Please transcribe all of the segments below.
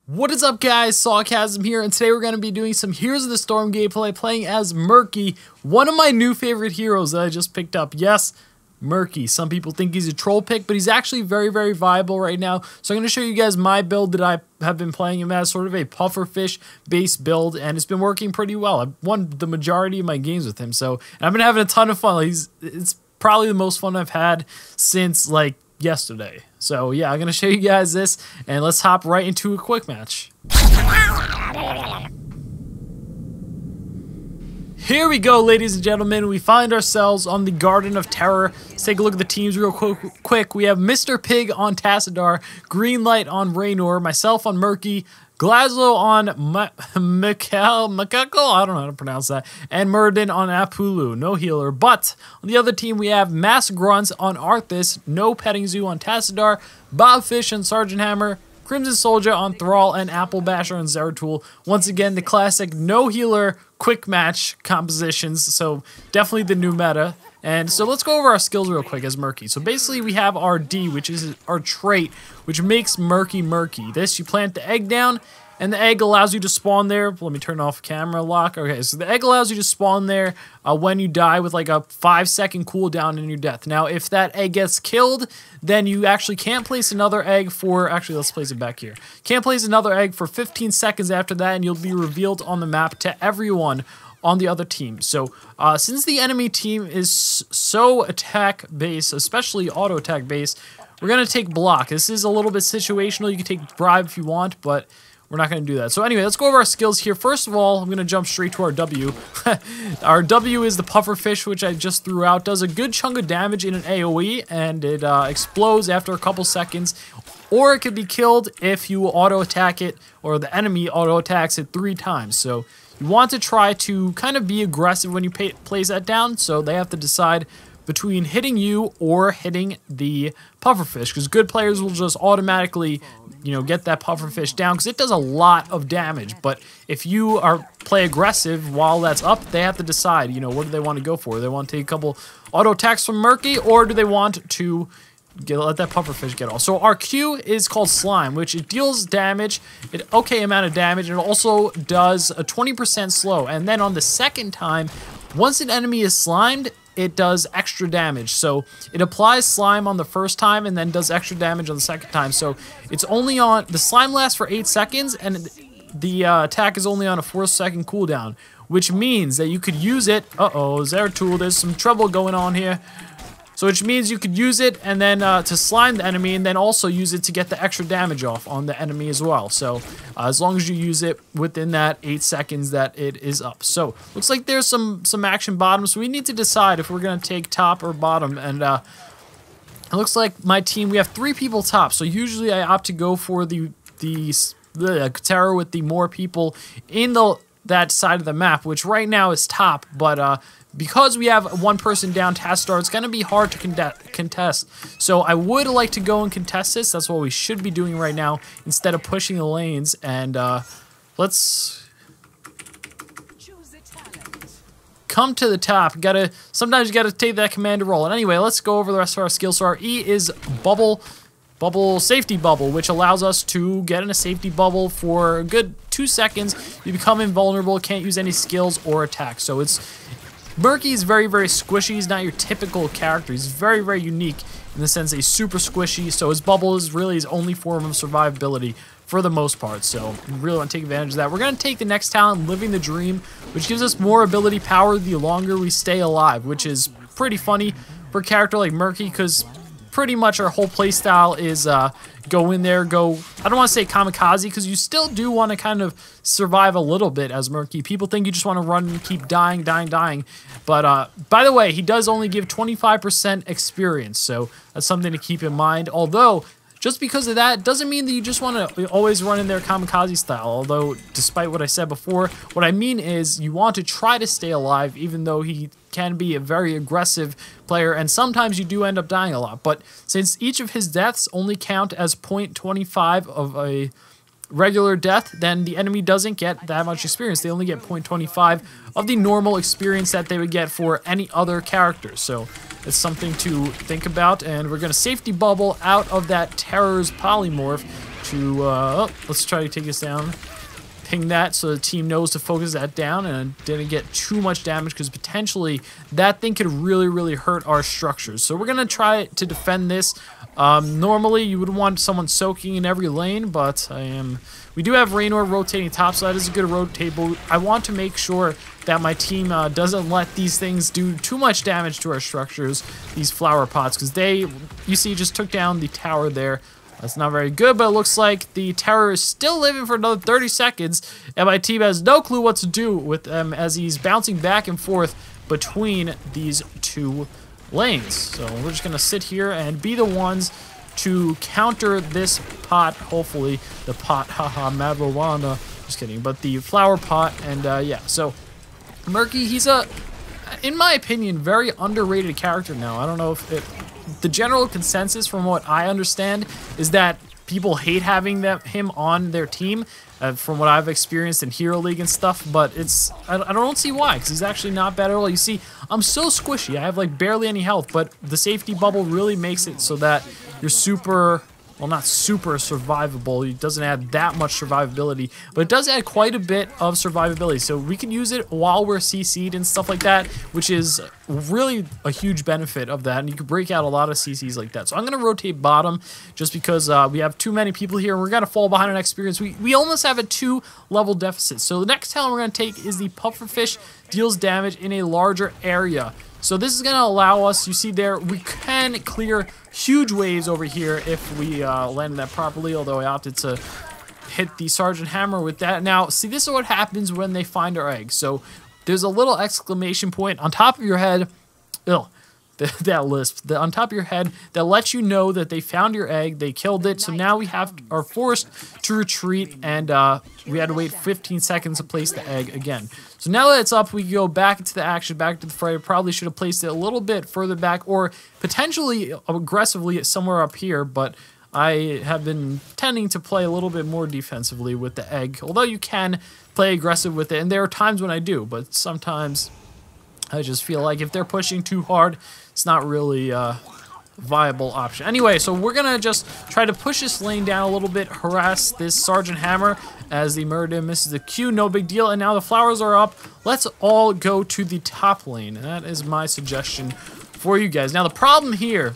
What is up, guys? Sawcasm here, and today we're going to be doing some Heroes of the Storm gameplay, playing as Murky, one of my new favorite heroes that I just picked up. Yes, Murky. Some people think he's a troll pick, but he's actually very, very viable right now. So I'm going to show you guys my build that I have been playing him as, sort of a Pufferfish based build, and it's been working pretty well. I've won the majority of my games with him, so and I've been having a ton of fun. It's probably the most fun I've had since, like, yesterday. So yeah, I'm gonna show you guys this, and let's hop right into a quick match. Here we go, ladies and gentlemen. We find ourselves on the Garden of Terror. Let's take a look at the teams real quick. We have Mr. Pig on Tassadar, Greenlight on Raynor, myself on Murky, Glazlo on Makako, I don't know how to pronounce that, and Murden on Apulu, no healer. But on the other team, we have Mass Grunts on Arthas, no Petting Zoo on Tassadar, Bobfish on Sergeant Hammer, Crimson Soldier on Thrall, and Apple Basher on Zeratul. Once again, the classic no healer quick match compositions, so definitely the new meta. And so let's go over our skills real quick as Murky. So basically we have our D, which is our trait, which makes Murky Murky. This, you plant the egg down, and the egg allows you to spawn there. Let me turn off camera lock. Okay, so the egg allows you to spawn there when you die with like a 5-second cooldown in your death. Now, if that egg gets killed, then you actually can't place another egg for... Actually, let's place it back here. Can't place another egg for 15 seconds after that, and you'll be revealed on the map to everyone on the other team. So since the enemy team is so attack based, especially auto attack based, we're gonna take block. This is a little bit situational. You can take bribe if you want, but we're not gonna do that. So anyway, let's go over our skills here. First of all, I'm gonna jump straight to our W. Our W is the Pufferfish, which I just threw out. Does a good chunk of damage in an AoE, and it explodes after a couple seconds. Or it could be killed if you auto attack it, or the enemy auto attacks it 3 times. So you want to try to kind of be aggressive when you place that down, so they have to decide between hitting you or hitting the Pufferfish, because good players will just automatically, you know, get that Pufferfish down, because it does a lot of damage. But if you play aggressive while that's up, they have to decide, you know, what do they want to go for? Do they want to take a couple auto attacks from Murky, or do they want to let that Pufferfish get off? So our Q is called Slime, which it deals damage, an okay amount of damage, and it also does a 20% slow. And then on the second time, once an enemy is slimed, it does extra damage. So it applies slime on the first time and then does extra damage on the second time. So it's only on, the slime lasts for 8 seconds, and the attack is only on a 4-second cooldown, which means that you could use it. Uh-oh, Zeratul, there's some trouble going on here. So which means you could use it and then to slime the enemy, and then also use it to get the extra damage off on the enemy as well. So as long as you use it within that 8 seconds that it is up. So looks like there's some action bottom. So we need to decide if we're going to take top or bottom. And it looks like my team, we have 3 people top. So usually I opt to go for the terror with the more people in that side of the map, which right now is top. But because we have one person down Tassadar, it's going to be hard to contest. So I would like to go and contest this. That's what we should be doing right now, instead of pushing the lanes. And let's come to the top. Sometimes you gotta take that commander roll. And anyway, let's go over the rest of our skills. So our E is safety bubble, which allows us to get in a safety bubble for a good 2 seconds. You become invulnerable, can't use any skills or attacks. So Murky is very, very squishy. He's not your typical character. He's very, very unique in the sense that he's super squishy. So his bubble is really his only form of survivability for the most part. So we really want to take advantage of that. We're going to take the next talent, Living the Dream, which gives us more ability power the longer we stay alive, which is pretty funny for a character like Murky, because pretty much our whole playstyle is go in there, I don't want to say kamikaze, because you still do want to kind of survive a little bit as Murky. People think you just want to run and keep dying. But by the way, he does only give 25% experience, so that's something to keep in mind. Although, just because of that, doesn't mean that you just want to always run in there kamikaze style. Although, despite what I said before, what I mean is you want to try to stay alive, even though he can be a very aggressive player, and sometimes you do end up dying a lot. But since each of his deaths only count as 0.25 of a regular death, then the enemy doesn't get that much experience. They only get 0.25 of the normal experience that they would get for any other character. So it's something to think about, and we're going to safety bubble out of that Terror's polymorph to, let's try to take this down. Ping that so the team knows to focus that down and didn't get too much damage because potentially that thing could really, really hurt our structures. So we're going to try to defend this. Normally you would want someone soaking in every lane, but we do have Raynor rotating top, so that is a good rotate, but I want to make sure that my team doesn't let these things do too much damage to our structures, these flower pots, because they, you see, just took down the tower there. That's not very good, but it looks like the tower is still living for another 30 seconds, and my team has no clue what to do with him as he's bouncing back and forth between these two lanes. So we're just going to sit here and be the ones to counter this pot, hopefully. The pot, haha, marijuana. Just kidding, but the flower pot, and yeah, so Murky, he's a, in my opinion, very underrated character now. I don't know if the general consensus from what I understand is that people hate having him on their team, from what I've experienced in Hero League and stuff, but I don't see why, because he's actually not bad at all. You see, I'm so squishy. I have like barely any health, but the safety bubble really makes it so that you're super, well, not super survivable. It doesn't add that much survivability, but it does add quite a bit of survivability. So we can use it while we're CC'd and stuff like that, which is really a huge benefit of that. And you can break out a lot of CCs like that. So I'm going to rotate bottom just because we have too many people here. And we're going to fall behind on experience. We almost have a 2-level deficit. So the next talent we're going to take is the Pufferfish, deals damage in a larger area. So this is going to allow us, you see there, we can clear huge waves over here if we land that properly, although I opted to hit the Sergeant Hammer with that. Now, see, this is what happens when they find our egg. So there's a little exclamation point on top of your head. Ugh, that lisp. On top of your head that lets you know that they found your egg, they killed it. So now we are forced to retreat, and we had to wait 15 seconds to place the egg again. So now that it's up, we go back into the action, back to the fray. Probably should have placed it a little bit further back, or potentially aggressively somewhere up here, but I have been tending to play a little bit more defensively with the egg, although you can play aggressive with it, and there are times when I do, but sometimes I just feel like if they're pushing too hard, it's not really a viable option. Anyway, so we're going to just try to push this lane down a little bit, harass this Sergeant Hammer as the Murder misses the Q. No big deal. And now the flowers are up. Let's all go to the top lane. That is my suggestion for you guys. Now, the problem here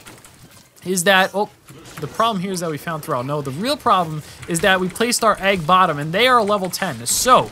is that... oh, the problem here is that we found Thrall. No, the real problem is that we placed our egg bottom, and they are level 10. So,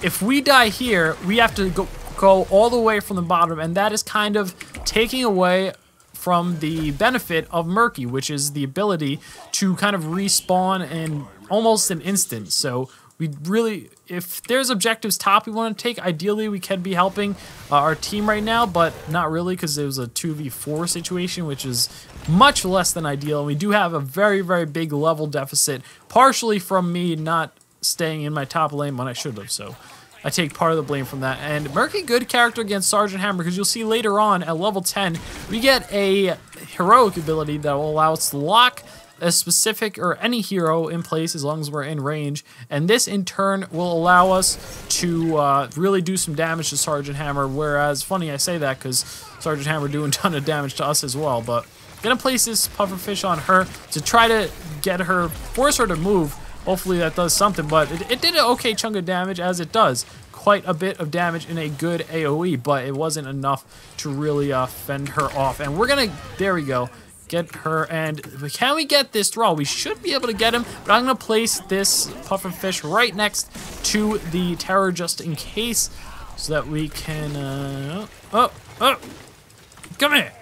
if we die here, we have to go all the way from the bottom, and that is kind of taking away from the benefit of Murky, which is the ability to kind of respawn in almost an instant. So we really, if there's objectives top we want to take, ideally we can be helping our team right now, but not really, because it was a 2v4 situation, which is much less than ideal. And we do have a very, very big level deficit, partially from me not staying in my top lane when I should have. So I take part of the blame from that. And Murky, good character against Sergeant Hammer, because you'll see later on at level 10, we get a heroic ability that will allow us to lock a specific or any hero in place as long as we're in range. And this in turn will allow us to really do some damage to Sergeant Hammer. Whereas, funny I say that because Sergeant Hammer doing a ton of damage to us as well. But gonna place this Pufferfish on her to try to get her, force her to move. Hopefully that does something, but it did an okay chunk of damage, as it does. Quite a bit of damage in a good AoE, but it wasn't enough to really fend her off. And we're gonna, there we go, get her. And can we get this Thrall? We should be able to get him, but I'm gonna place this Pufferfish right next to the tower just in case, so that we can, come here.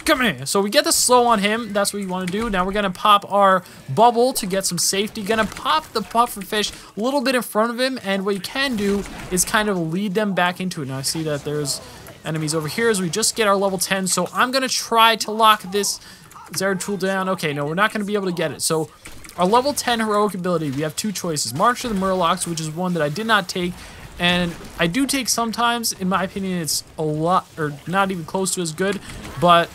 Come here. So we get the slow on him. That's what you want to do. Now we're going to pop our bubble to get some safety. Going to pop the Pufferfish a little bit in front of him. And what you can do is kind of lead them back into it. Now I see that there's enemies over here as we just get our level 10. So I'm going to try to lock this Zeratul down. Okay, no, we're not going to be able to get it. So our level 10 heroic ability, we have two choices. March to the Murlocs, which is one that I did not take. And I do take sometimes. In my opinion, it's a lot, or not even close to as good. But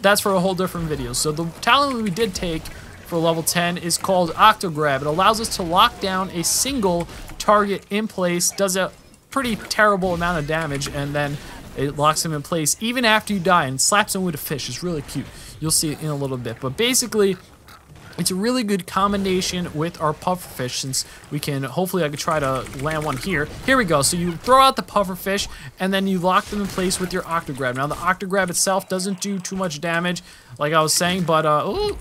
that's for a whole different video. So the talent we did take for level 10 is called Octograb. It allows us to lock down a single target in place, does a pretty terrible amount of damage, and then it locks him in place even after you die and slaps him with a fish. It's really cute. You'll see it in a little bit. But basically, It's a really good combination with our pufferfish, since we can, hopefully I could try to land one here. Here we go. So you throw out the pufferfish and then you lock them in place with your octograb. Now the octograb itself doesn't do too much damage, like I was saying, but ooh.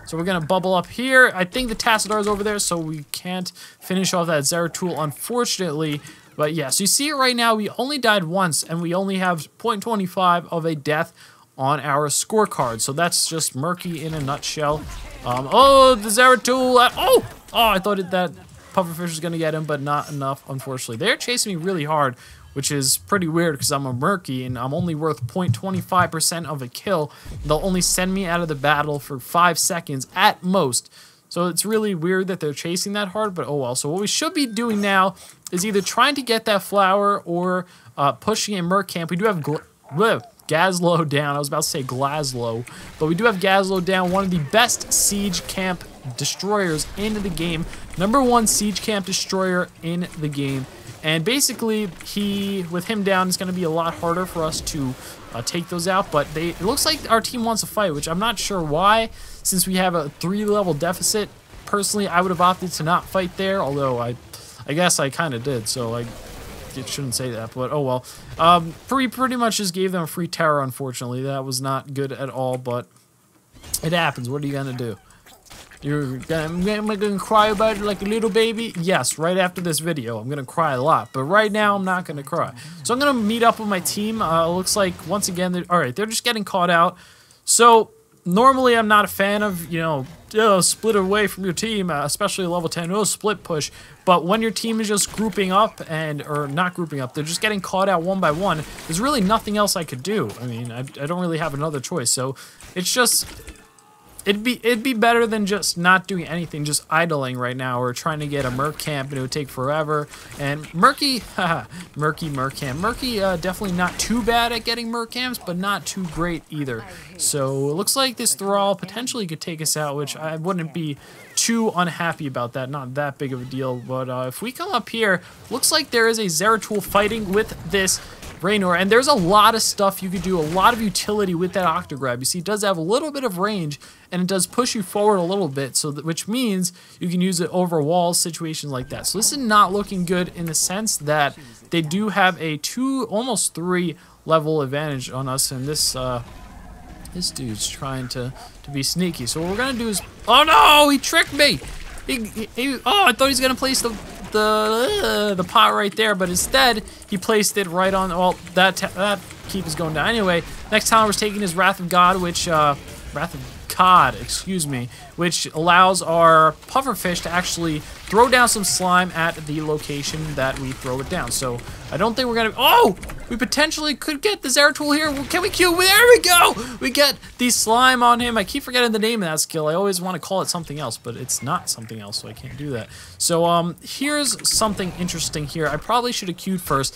So we're gonna bubble up here. I think the Tassadar is over there, so we can't finish off that Zeratul, unfortunately. But yeah, so you see it right now, we only died once and we only have 0.25 of a death on our scorecard. So that's just Murky in a nutshell. Oh, the Zeratul. I thought that Pufferfish was going to get him, but not enough, unfortunately. They're chasing me really hard, which is pretty weird because I'm a Murky and I'm only worth 0.25% of a kill. They'll only send me out of the battle for 5 seconds at most. So it's really weird that they're chasing that hard, but oh well. So what we should be doing now is either trying to get that flower or pushing a Merc camp. We do have Gazlowe down. I was about to say Glazlowe, but we do have Gazlowe down, one of the best siege camp destroyers in the game. #1 siege camp destroyer in the game. And basically, with him down, it's going to be a lot harder for us to take those out. But it looks like our team wants to fight, which I'm not sure why, since we have a 3-level deficit. Personally, I would have opted to not fight there, although I guess I kind of did, so I shouldn't say that, but oh well. Pretty much just gave them a free terror, unfortunately. That was not good at all, but it happens. What are you going to do? Am I going to cry about it like a little baby? Yes, right after this video. I'm going to cry a lot, but right now I'm not going to cry. So I'm going to meet up with my team. Looks like, once again, alright, they're just getting caught out. So normally I'm not a fan of, split away from your team, especially level 10, split push. But when your team is just grouping up or not grouping up, they're just getting caught out one by one, there's really nothing else I could do. I mean, I don't really have another choice. So it's just, it'd be better than just not doing anything, just idling right now, or trying to get a Merc camp, and it would take forever. And Murky, Murky Merc camp. Murky definitely not too bad at getting Merc camps, but not too great either. So it looks like this Thrall potentially could take us out, which I wouldn't be too unhappy about that. Not that big of a deal. But if we come up here, looks like there is a Zeratul fighting with this Raynor, and there's a lot of stuff you could do, a lot of utility with that octograb. You see, it does have a little bit of range, and it does push you forward a little bit, so which means you can use it over walls, situations like that. So this is not looking good in the sense that they do have a 2, almost 3 level advantage on us, and this dude's trying to be sneaky. So what we're gonna do is, oh no, he tricked me. I thought he was gonna place the pot right there, but instead he placed it right on. Well, that keep is going down anyway. Next time we're taking his Wrath of God, which Wrath of Cod, excuse me, which allows our pufferfish to actually throw down some slime at the location that we throw it down. So I don't think we're gonna. Oh, we potentially could get the Zeratul here. Can we Q? There we go. We get the slime on him. I keep forgetting the name of that skill. I always want to call it something else, but it's not something else, so I can't do that. So here's something interesting here. I probably should have queued first.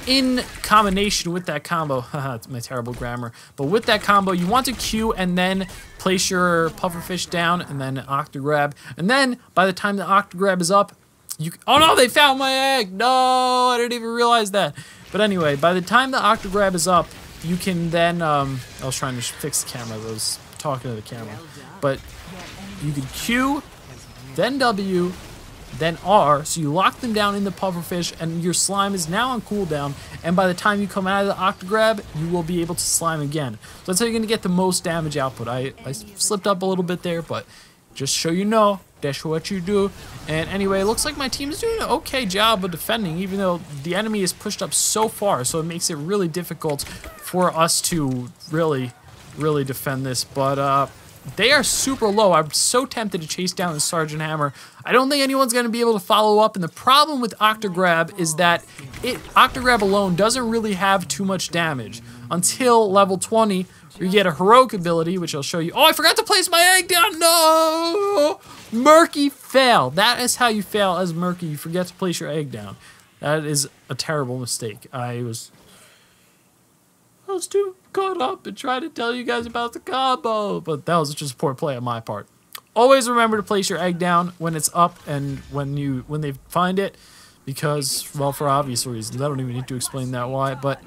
In combination with that combo, haha, it's my terrible grammar, but with that combo, you want to Q and then place your pufferfish down and then octograb, and then by the time the octograb is up, oh no, they found my egg! No, I didn't even realize that. But anyway, by the time the octograb is up, you can then, I was trying to fix the camera, I was talking to the camera, but you can Q, then W, then R, so you lock them down in the pufferfish, and your slime is now on cooldown, and by the time you come out of the octograb, you will be able to slime again. So that's how you're going to get the most damage output. I slipped up a little bit there, but just so you know, that's what you do. And anyway, it looks like my team is doing an okay job of defending, even though the enemy is pushed up so far, so it makes it really difficult for us to really defend this. But they are super low. I'm so tempted to chase down the Sergeant Hammer. I don't think anyone's going to be able to follow up, and the problem with Octograb is that Octograb alone doesn't really have too much damage until level 20, where you get a heroic ability, which I'll show you. Oh, I forgot to place my egg down! No! Murky fail. That is how you fail as Murky. You forget to place your egg down. That is a terrible mistake. I was too caught up and trying to tell you guys about the combo, but that was just poor play on my part. Always remember to place your egg down when it's up and when they find it, because, well, for obvious reasons. I don't even need to explain that why, but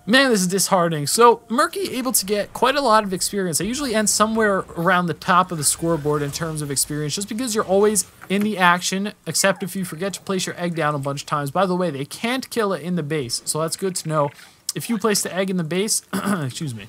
Man, this is disheartening. So, Murky able to get quite a lot of experience. I usually end somewhere around the top of the scoreboard in terms of experience, just because you're always in the action, except if you forget to place your egg down a bunch of times. By the way, they can't kill it in the base, so that's good to know. If you place the egg in the base, excuse me,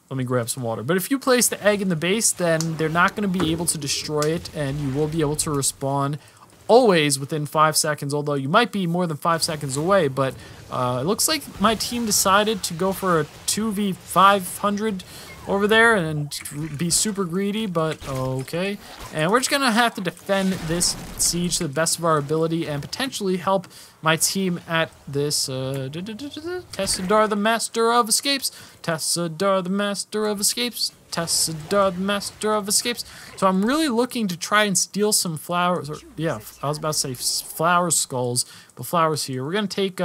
let me grab some water. But if you place the egg in the base, then they're not going to be able to destroy it, and you will be able to respawn always within 5 seconds, although you might be more than 5 seconds away. But it looks like my team decided to go for a 2v500 over there and be super greedy, but okay. And we're just going to have to defend this siege to the best of our ability and potentially help my team at this Tessadar, the Master of Escapes. Tessadar, the Master of Escapes. Tessadar, the Master of Escapes. So I'm really looking to try and steal some flowers. Or, yeah, I was about to say flower skulls, but flowers here. We're going to take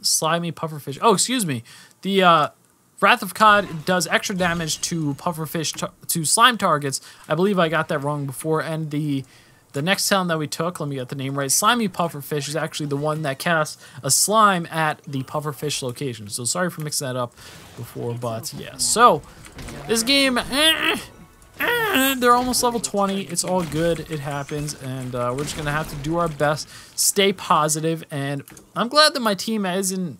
slimy pufferfish. Oh, excuse me. The Wrath of Cod does extra damage to pufferfish, to slime targets. I believe I got that wrong before. And the next town that we took, let me get the name right, Slimy Pufferfish is actually the one that casts a slime at the pufferfish location. So sorry for mixing that up before, but yeah. So this game, they're almost level 20. It's all good. It happens, and we're just gonna have to do our best, stay positive, and I'm glad that my team isn't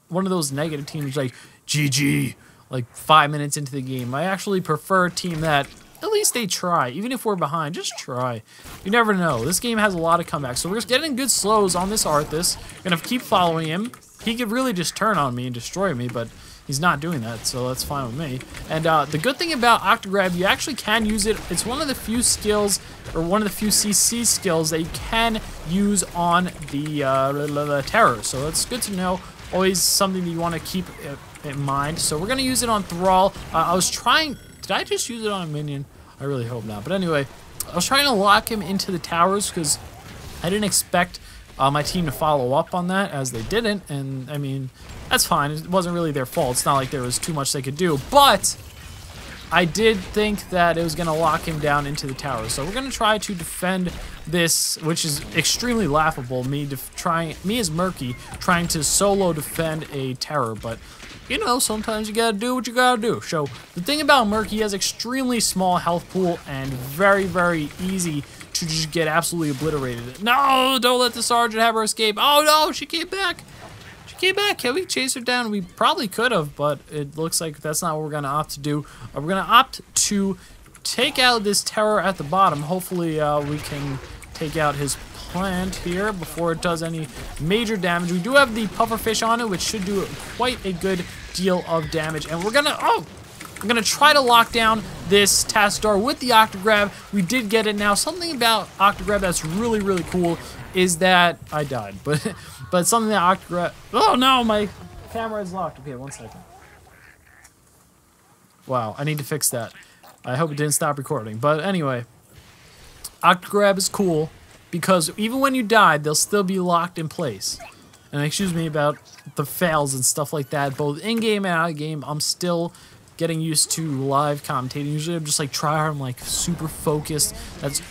one of those negative teams like GG, like 5 minutes into the game. I actually prefer a team that at least they try. Even if we're behind, just try. You never know. This game has a lot of comebacks. So we're just getting good slows on this Arthas. Gonna keep following him. He could really just turn on me and destroy me, but he's not doing that, so that's fine with me. And the good thing about Octograb, you actually can use it. It's one of the few skills, or one of the few CC skills that you can use on the Terror. So that's good to know. Always something that you want to keep in mind. So we're going to use it on Thrall. I was trying... Did I just use it on a minion? I really hope not. But anyway, I was trying to lock him into the towers because I didn't expect my team to follow up on that, as they didn't. And, I mean, that's fine. It wasn't really their fault. It's not like there was too much they could do. But I did think that it was going to lock him down into the towers. So we're going to try to defend this, which is extremely laughable. Me as Murky trying to solo defend a terror. But, you know, sometimes you gotta do what you gotta do. So the thing about Murky, he has extremely small health pool and very, very easy to just get absolutely obliterated. No, don't let the sergeant have her escape. Oh no, she came back. She came back. Can we chase her down? We probably could have, but it looks like that's not what we're gonna opt to do. We're gonna opt to take out this terror at the bottom. Hopefully we can take out his plant here before it does any major damage. We do have the pufferfish on it, which should do quite a good deal of damage. And we're gonna, I'm gonna try to lock down this Tassadar with the Octograb. We did get it now. Something about Octograb that's really, really cool is that I died, but something that Octograb, oh no, my camera is locked. Okay, 1 second. Wow, I need to fix that. I hope it didn't stop recording. But anyway, Octograb is cool because even when you die, they'll still be locked in place. And excuse me about the fails and stuff like that, both in-game and out-of-game. I'm still getting used to live commentating. Usually I'm just like tryhard, I'm like super focused.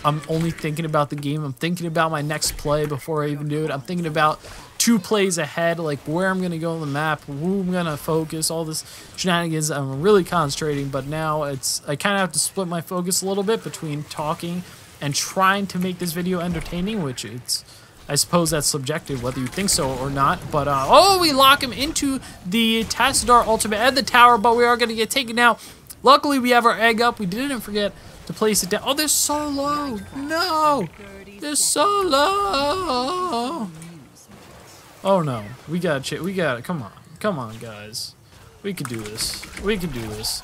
I'm only thinking about the game. I'm thinking about my next play before I even do it. I'm thinking about 2 plays ahead, like where I'm gonna go on the map, who I'm gonna focus, all this shenanigans. I'm really concentrating, but now I kind of have to split my focus a little bit between talking and trying to make this video entertaining, which I suppose that's subjective, whether you think so or not. But, oh, we lock him into the Tassadar ultimate at the tower, but we are going to get taken out. Luckily, we have our egg up. We didn't forget to place it down. Oh, they're so low. No. They're so low. Oh, no. We got it. Come on. Come on, guys. We can do this. We can do this.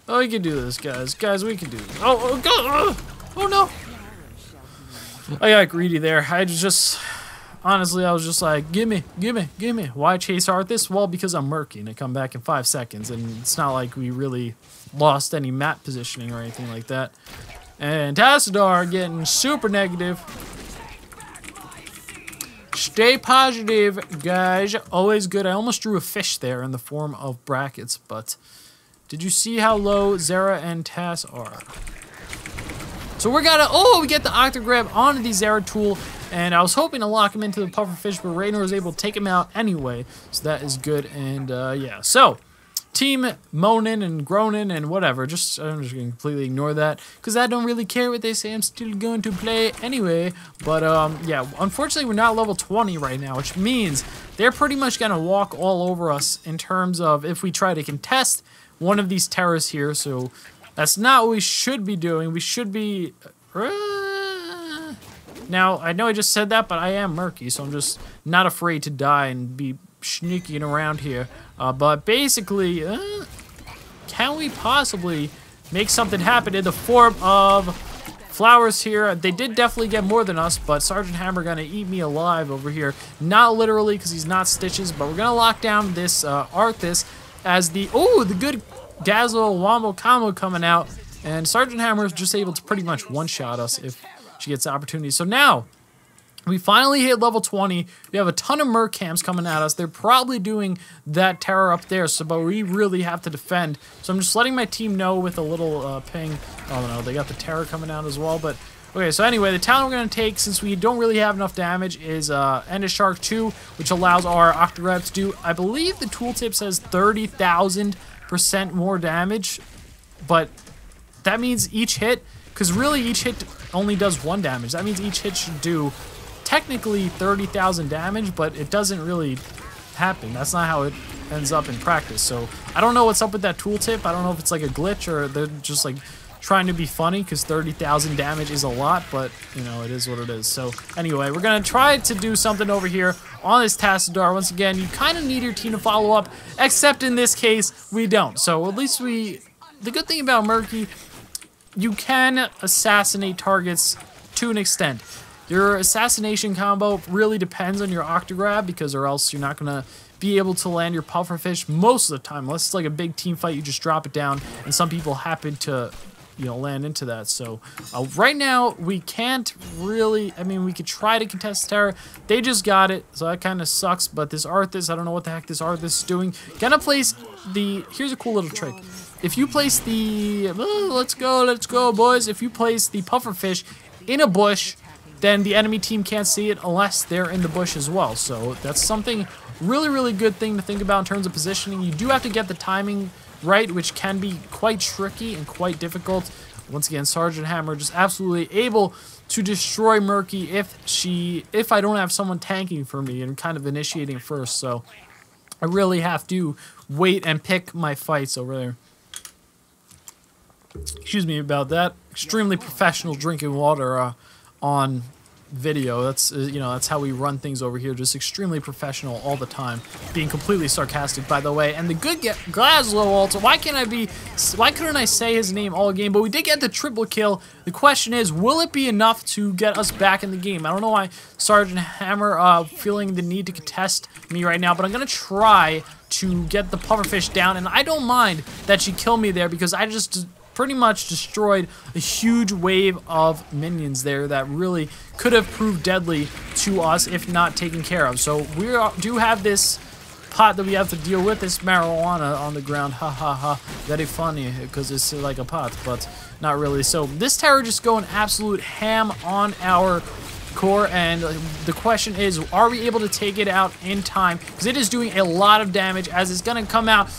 Oh, we can do this, guys. Guys, we can do this. Oh, God. Oh, no. I got greedy there. Honestly, I was just like, gimme. Why chase Arthas? Well, because I'm Murky and I come back in 5 seconds, and it's not like we really lost any map positioning or anything like that. And Tassadar getting super negative. Stay positive, guys. Always good. I almost drew a fish there in the form of brackets, but did you see how low Zera and Tass are? So we get the Octograb onto the Zeratul, and I was hoping to lock him into the Pufferfish, but Raynor was able to take him out anyway, so that is good. And yeah, so team moaning and groaning and whatever. I'm just going to completely ignore that because I don't really care what they say. I'm still going to play anyway. But yeah, unfortunately, we're not level 20 right now, which means they're pretty much going to walk all over us in terms of if we try to contest one of these terrors here. So that's not what we should be doing. We should be... Now, I know I just said that, but I am Murky, so I'm just not afraid to die and be sneaking around here. But basically, can we possibly make something happen in the form of flowers here? They did definitely get more than us, but Sergeant Hammer gonna eat me alive over here. Not literally, because he's not Stitches, but we're gonna lock down this Arthas as the good Dazzle Wombo combo coming out, and Sergeant Hammer is just able to pretty much one-shot us if she gets the opportunity. So now, we finally hit level 20. We have a ton of Merc camps coming at us. They're probably doing that terror up there, so but we really have to defend. So I'm just letting my team know with a little ping. Oh no, they got the terror coming out as well. But okay, so anyway, the talent we're going to take, since we don't really have enough damage, is Ender Shark 2, which allows our Octograb to do, I believe the tooltip says 30,000% more damage, but that means each hit, because really each hit only does 1 damage. That means each hit should do technically 30,000 damage, but it doesn't really happen. That's not how it ends up in practice. So I don't know what's up with that tooltip. I don't know if it's like a glitch or they're just like trying to be funny, because 30,000 damage is a lot, but you know, it is what it is. So anyway, we're gonna try to do something over here on this Tassadar. Once again, you kind of need your team to follow up, except in this case we don't. So at least the good thing about Murky, you can assassinate targets to an extent. Your assassination combo really depends on your Octograb, because or else you're not gonna be able to land your Pufferfish most of the time. Unless it's like a big team fight, you just drop it down, and some people happen to, you know, land into that. So right now we can't really. I mean, we could try to contest terror. They just got it, so that kind of sucks. But this Arthas, I don't know what the heck this Arthas is doing. Gonna place the. Here's a cool little trick. If you place the, let's go, boys. If you place the Pufferfish in a bush, then the enemy team can't see it unless they're in the bush as well. So that's something really good thing to think about in terms of positioning. You do have to get the timing right, which can be quite tricky and quite difficult. Once again, Sergeant Hammer just absolutely able to destroy Murky if I don't have someone tanking for me and kind of initiating first. So I really have to wait and pick my fights over there. Excuse me about that. Extremely professional drinking water on video. That's you know, that's how we run things over here. Just extremely professional all the time. Being completely sarcastic, by the way. And the good Glaslow also. Why couldn't I say his name all game? But we did get the triple kill. The question is, will it be enough to get us back in the game? I don't know why Sergeant Hammer feeling the need to contest me right now, but I'm gonna try to get the Pufferfish down, and I don't mind that she killed me there, because I just pretty much destroyed a huge wave of minions there that really could have proved deadly to us if not taken care of. So we do have this pot that we have to deal with, this marijuana on the ground. Ha ha ha. Very funny, because it's like a pot, but not really. So this terror just going absolute ham on our core, and the question is, are we able to take it out in time? Because it is doing a lot of damage as it's going to come out.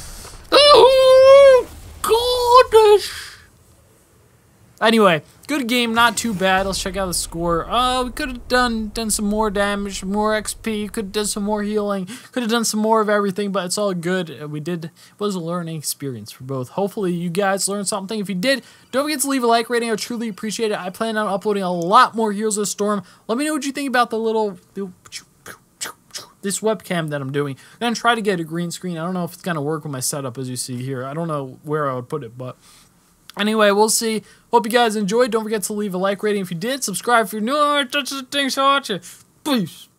Oh, gosh. Anyway, good game, not too bad. Let's check out the score. We could have done some more damage, more XP, could have done some more healing, could have done some more of everything, but it's all good. It was a learning experience for both. Hopefully you guys learned something. If you did, don't forget to leave a like rating. I would truly appreciate it. I plan on uploading a lot more Heroes of the Storm. Let me know what you think about this webcam that I'm doing. I'm going to try to get a green screen. I don't know if it's going to work with my setup, as you see here. I don't know where I would put it, but anyway, we'll see. Hope you guys enjoyed. Don't forget to leave a like rating if you did. Subscribe if you're new. Touch the thing, so watch it. Peace.